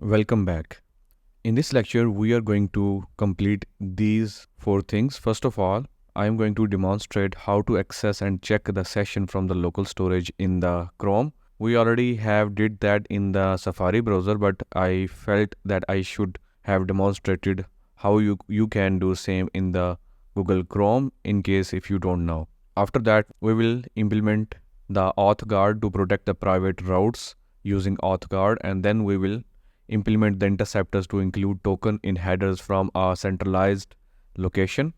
Welcome back. In this lecture, we are going to complete these four things. First of all, I am going to demonstrate how to access and check the session from the local storage in the Chrome. We already have did that in the Safari browser, but I felt that I should have demonstrated how you can do same in the Google Chrome in case if you don't know. After that, we will implement the auth guard to protect the private routes using auth guard, and then we will implement the interceptors to include token in headers from a centralized location.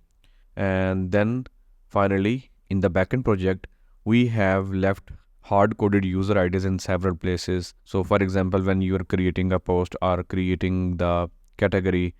And then finally, in the backend project, we have left hard-coded user IDs in several places. So for example, when you are creating a post or creating the category,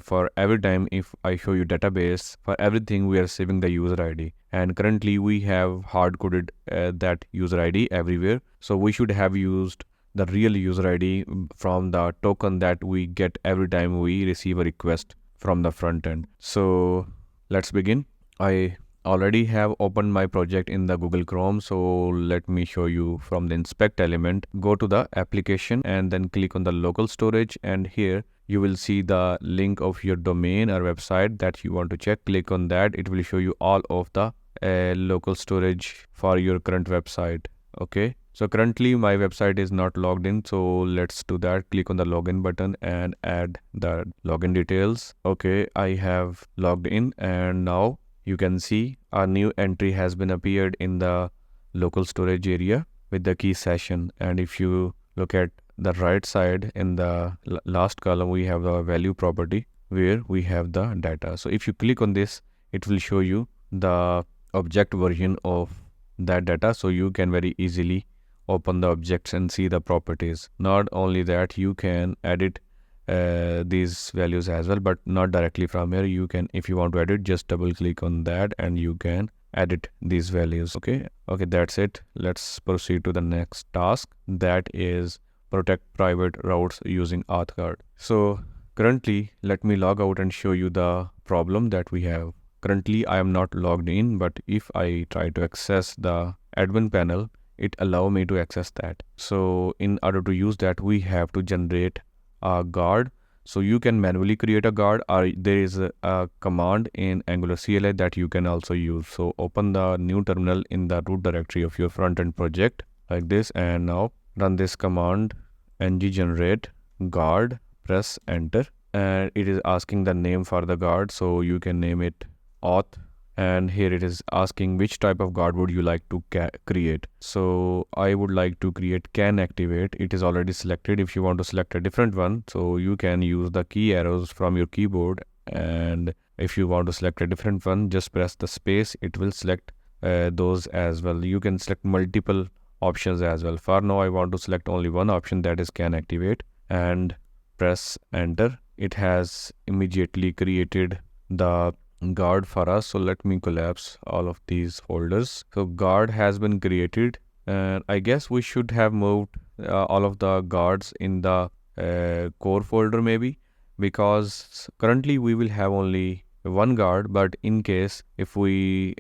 for every time if I show you database, for everything we are saving the user ID. And currently we have hard-coded that user ID everywhere. So we should have used the real user ID from the token that we get every time we receive a request from the front end. So let's begin. I already have opened my project in the Google Chrome. So let me show you from the inspect element. Go to the application and then click on the local storage, and here you will see the link of your domain or website that you want to check. Click on that. It will show you all of the local storage for your current website. Okay, so currently my website is not logged in, so let's do that. Click on the login button and add the login details. Okay, I have logged in, and now you can see a new entry has been appeared in the local storage area with the key session. And if you look at the right side in the last column, we have the value property where we have the data. So if you click on this, it will show you the object version of that data, so you can very easily open the objects and see the properties. Not only that, you can edit these values as well, but not directly from here. You can, if you want to edit, just double click on that and you can edit these values. Okay, that's it. Let's proceed to the next task, that is protect private routes using auth guard. So currently, let me log out and show you the problem that we have. Currently, I am not logged in, but if I try to access the admin panel, it allow me to access that. So in order to use that, we have to generate a guard. So you can manually create a guard, or there is a command in Angular CLI that you can also use. So open the new terminal in the root directory of your front-end project like this, and now run this command ng generate guard, press enter, and it is asking the name for the guard. So you can name it auth, and here it is asking which type of guard would you like to create. So I would like to create can activate. It is already selected. If you want to select a different one, so you can use the key arrows from your keyboard, and if you want to select a different one, just press the space. It will select those as well. You can select multiple options as well. For now, I want to select only one option, that is can activate, and press enter. It has immediately created the guard for us. So let me collapse all of these folders. So guard has been created, and I guess we should have moved all of the guards in the core folder maybe, because currently we will have only one guard. But in case if we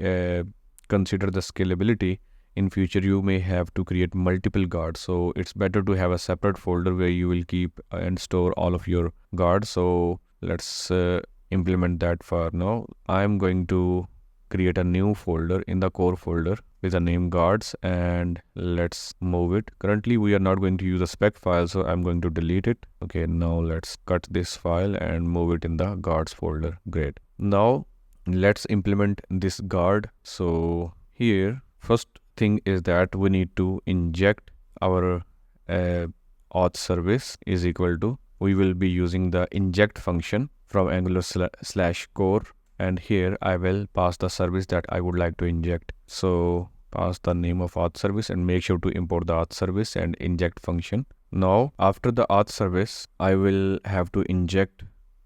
consider the scalability, in future you may have to create multiple guards, so it's better to have a separate folder where you will keep and store all of your guards. So let's implement that. For now, I'm going to create a new folder in the core folder with the name guards, and let's move it. Currently we are not going to use a spec file, so I'm going to delete it. Okay, now let's cut this file and move it in the guards folder. Great. Now let's implement this guard. So here, first thing is that we need to inject our auth service is equal to, we will be using the inject function from Angular /core, and here I will pass the service that I would like to inject. So pass the name of auth service and make sure to import the auth service and inject function. Now after the auth service, I will have to inject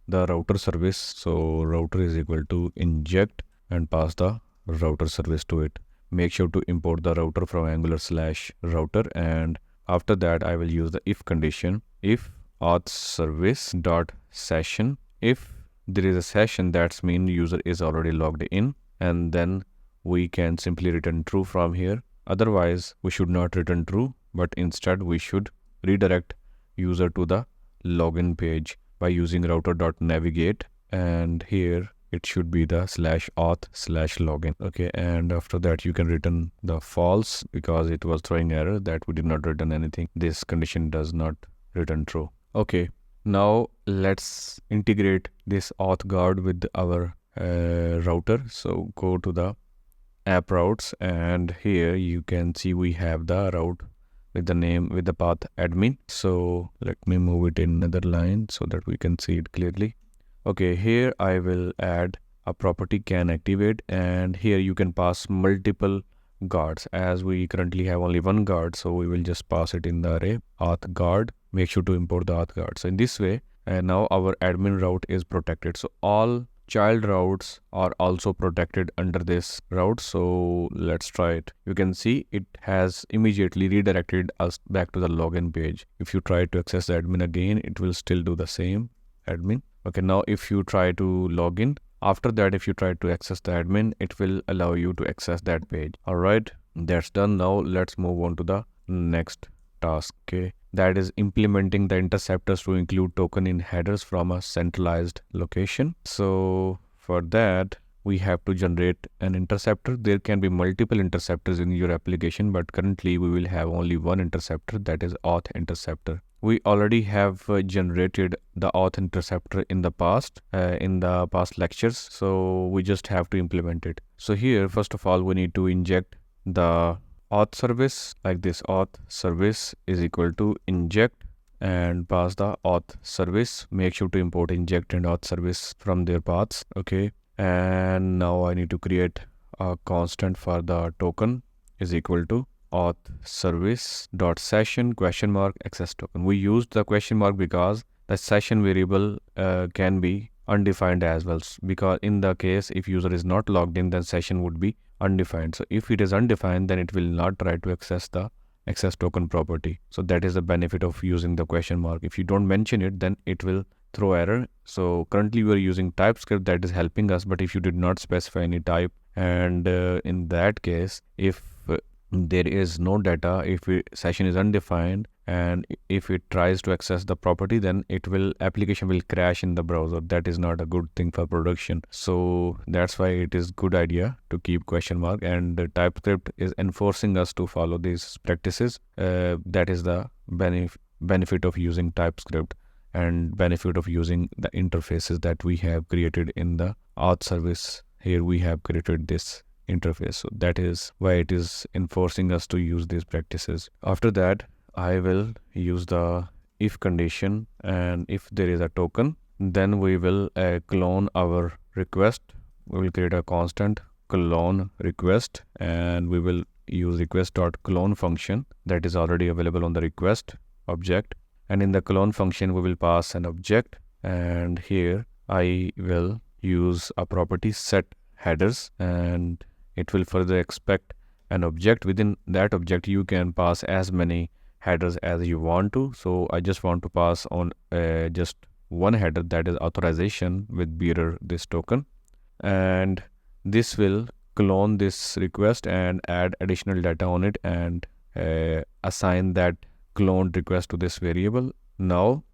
the router service. So router is equal to inject and pass the router service to it. Make sure to import the router from Angular /router, and after that I will use the if condition. If auth service dot session, if there is a session, that's mean user is already logged in, and then we can simply return true from here. Otherwise we should not return true, but instead we should redirect user to the login page by using router.navigate, and here it should be the /auth/login. Okay, and after that you can return the false because it was throwing error that we did not return anything. This condition does not return true. Okay, now let's integrate this auth guard with our router. So go to the app routes, and here you can see we have the route with the name with the path admin. So let me move it in another line so that we can see it clearly. Okay, here I will add a property can activate, and here you can pass multiple guards. As we currently have only one guard, so we will just pass it in the array auth guard. Make sure to import the auth guard. So in this way, now our admin route is protected. So all child routes are also protected under this route. So let's try it. You can see it has immediately redirected us back to the login page. If you try to access the admin again, it will still do the same admin. Okay, now if you try to log in, after that if you try to access the admin, it will allow you to access that page. All right, that's done. Now let's move on to the next task. Okay, that is implementing the interceptors to include token in headers from a centralized location. So for that we have to generate an interceptor. There can be multiple interceptors in your application, but currently we will have only one interceptor, that is auth interceptor. We already have generated the auth interceptor in the past lectures, so we just have to implement it. So here first of all we need to inject the auth service like this. Auth service is equal to inject and pass the auth service. Make sure to import inject and auth service from their paths. Okay, and now I need to create a constant for the token is equal to auth service dot session access token. We used the question mark because the session variable can be undefined as well, because in the case if user is not logged in, then session would be undefined. So if it is undefined, then it will not try to access the access token property. So that is the benefit of using the question mark. If you don't mention it, then it will throw error. So currently we are using TypeScript, that is helping us, but if you did not specify any type, and in that case, if there is no data, if session is undefined, and if it tries to access the property, then application will crash in the browser. That is not a good thing for production. So that's why it is good idea to keep question mark, and the TypeScript is enforcing us to follow these practices. That is the benefit of using TypeScript and benefit of using the interfaces that we have created in the auth service. Here we have created this interface, so that is why it is enforcing us to use these practices. After that I will use the if condition, and if there is a token, then we will clone our request. We will create a constant clone request, and we will use request.clone function that is already available on the request object, and in the clone function we will pass an object, and here I will use a property set headers, and it will further expect an object. Within that object you can pass as many headers as you want to. So I just want to pass on just one header, that is authorization with bearer this token, and this will clone this request and add additional data on it and assign that cloned request to this variable. Now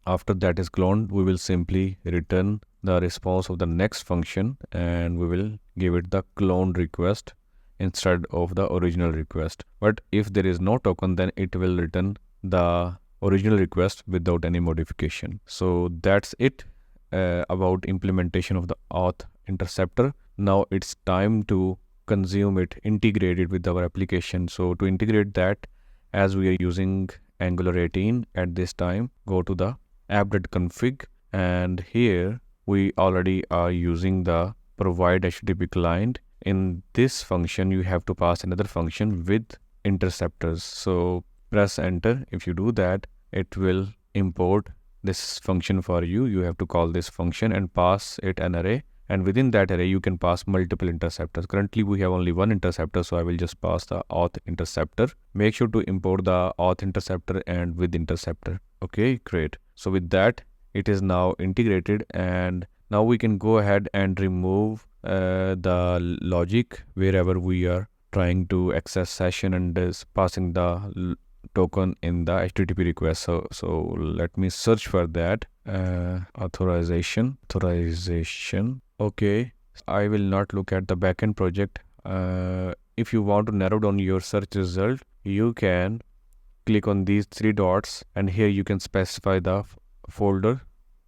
after that is cloned, we will simply return the response of the next function, and we will give it the cloned request instead of the original request. But if there is no token, then it will return the original request without any modification. So that's it about implementation of the auth interceptor. Now it's time to consume it, integrate it with our application. So to integrate that, as we are using Angular 18 at this time, go to the app.config, and here we already are using the provide HTTP client. In this function you have to pass another function with interceptors. So press enter. If you do that, it will import this function for you. You have to call this function and pass it an array, and within that array you can pass multiple interceptors. Currently we have only one interceptor, so I will just pass the auth interceptor. Make sure to import the auth interceptor and with interceptor. Okay, great. So with that, it is now integrated, and now we can go ahead and remove the logic wherever we are trying to access session and is passing the token in the HTTP request. So let me search for that. Authorization. Okay, I will not look at the backend project. If you want to narrow down your search result, you can click on these three dots, and here you can specify the folder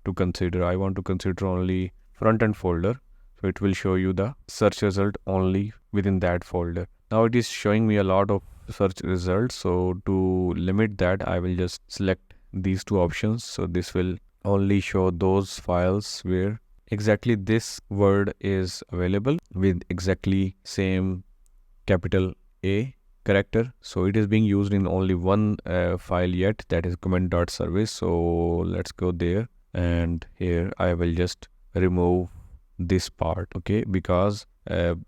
to consider. I want to consider only front-end folder, so it will show you the search result only within that folder. Now it is showing me a lot of search results, so to limit that, I will just select these two options. So this will only show those files where exactly this word is available with exactly same capital A character. So it is being used in only one file yet, that is comment.service. So let's go there, and here I will just remove this part, okay, because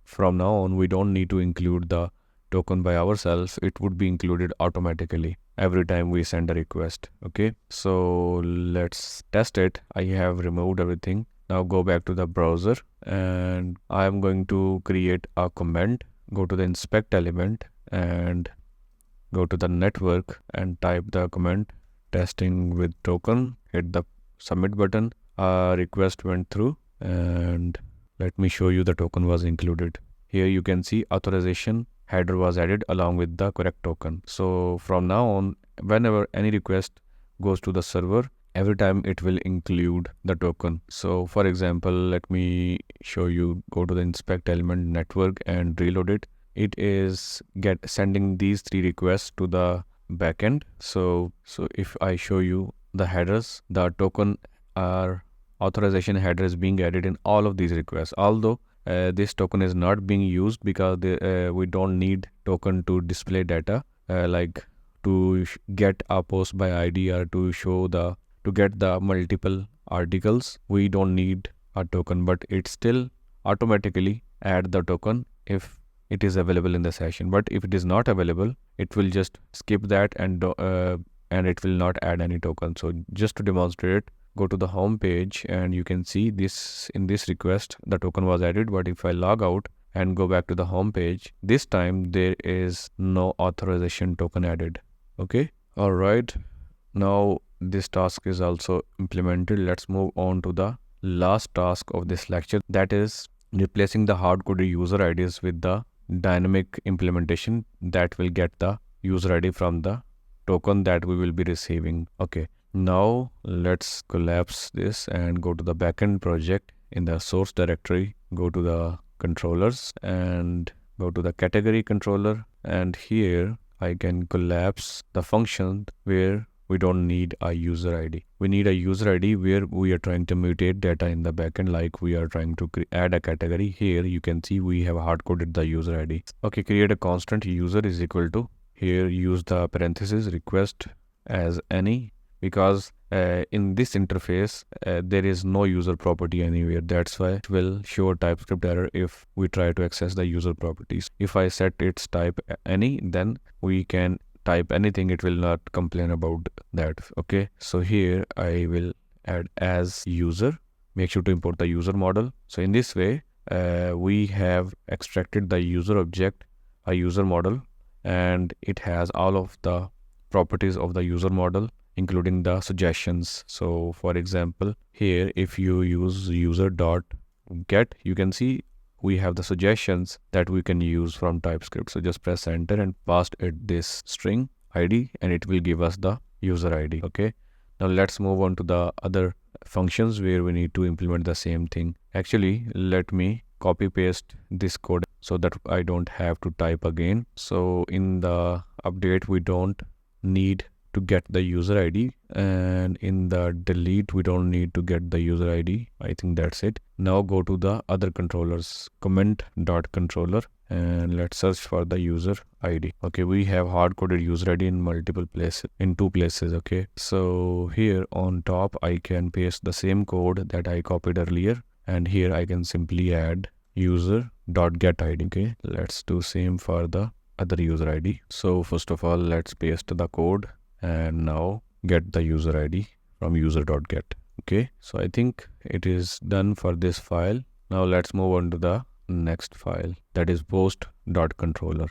from now on we don't need to include the token by ourselves. It would be included automatically every time we send a request. Okay, so let's test it. I have removed everything. Now go back to the browser, and I am going to create a comment. Go to the inspect element and go to the network and type the comment testing with token. Hit the submit button. Request went through, and let me show you the token was included. Here you can see authorization header was added along with the correct token. So from now on, whenever any request goes to the server, every time it will include the token. So for example, let me show you. Go to the inspect element network and reload it. It is sending these three requests to the backend. So if I show you the headers, the token authorization header is being added in all of these requests. Although this token is not being used because we don't need token to display data, like to get a post by ID or to get the multiple articles. We don't need a token, but it still automatically add the token if it is available in the session. But if it is not available, it will just skip that and it will not add any token. So just to demonstrate it, go to the home page, and you can see this. In this request the token was added, but if I log out and go back to the home page, this time there is no authorization token added. Okay, all right, now this task is also implemented. Let's move on to the last task of this lecture, that is replacing the hard-coded user IDs with the dynamic implementation that will get the user ID from the token that we will be receiving. Okay, now let's collapse this and go to the backend project. In the source directory, go to the controllers and go to the category controller, and here I can collapse the function where we don't need a user ID. We need a user ID where we are trying to mutate data in the backend, like we are trying to add a category. Here you can see we have hard-coded the user ID. Okay, create a constant user is equal to, here use the parenthesis request as any, because in this interface there is no user property anywhere. That's why it will show a TypeScript error if we try to access the user properties. If I set its type any, then we can type anything, it will not complain about that. Okay, so here I will add as user. Make sure to import the user model. So in this way we have extracted the user object, a user model, and it has all of the properties of the user model, including the suggestions. So for example, here if you use user.get, you can see we have the suggestions that we can use from TypeScript. So just press enter and pass it this string ID, and it will give us the user ID. Okay, now let's move on to the other functions where we need to implement the same thing. Actually, let me copy paste this code so that I don't have to type again. So in the update we don't need to get the user ID, and in the delete we don't need to get the user ID. I think that's it. Now go to the other controllers, comment.controller, and let's search for the user ID. Okay, we have hard-coded user ID in multiple places, in two places. Okay, so here on top I can paste the same code that I copied earlier, and here I can simply add user.get ID. Okay, let's do same for the other user ID. So first of all, let's paste the code and now get the user ID from user.get. Okay, so I think it is done for this file. Now let's move on to the next file, that is post.controller.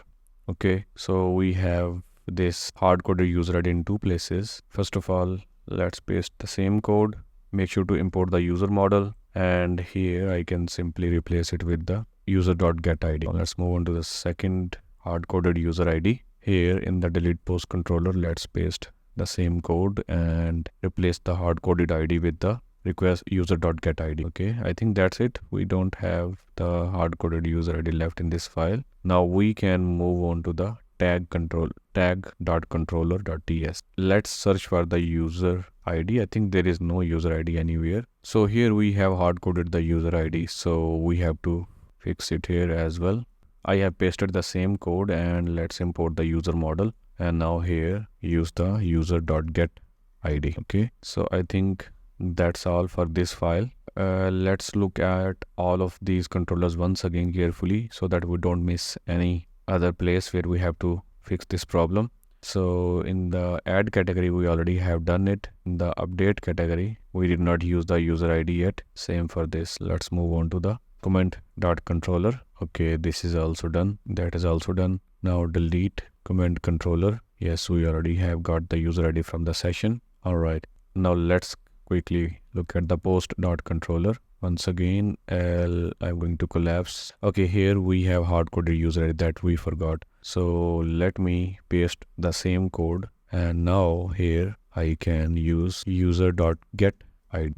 Okay, so we have this hard-coded user ID in two places. First of all, let's paste the same code. Make sure to import the user model, and here I can simply replace it with the user.getID. Now let's move on to the second hard-coded user ID. Here in the delete post controller, let's paste the same code and replace the hard-coded ID with the request user.getID. Okay, I think that's it. We don't have the hard-coded user ID left in this file. Now we can move on to the tag.controller.ts. Let's search for the user ID. I think there is no user ID anywhere. So here we have hard-coded the user ID. So we have to fix it here as well. I have pasted the same code, and let's import the user model. And now here use the user.getID. Okay, so I think that's all for this file. Let's look at all of these controllers once again carefully so that we don't miss any other place where we have to fix this problem. So in the add category, we already have done it. In the update category, we did not use the user ID yet. Same for this. Let's move on to the comment.controller. Okay, this is also done. That is also done. Now delete comment controller. Yes, we already have got the user ID from the session. All right. Now let's quickly look at the post.controller. Once again, I'm going to collapse. Okay, here we have hard-coded user ID that we forgot. So let me paste the same code, and now here I can use user.getID.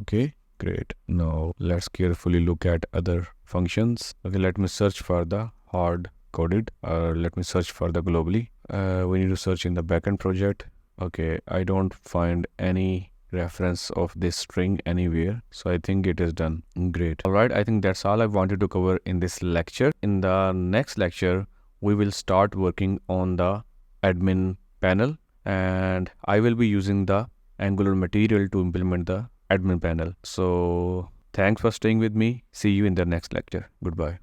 Okay, great. Now let's carefully look at other functions. Okay, let me search for the hard-coded, let me search for the globally. We need to search in the backend project. Okay, I don't find any reference of this string anywhere, so I think it is done. Great. All right, I think that's all I wanted to cover in this lecture. In the next lecture, we will start working on the admin panel, and I will be using the Angular material to implement the admin panel. So thanks for staying with me. See you in the next lecture. Goodbye.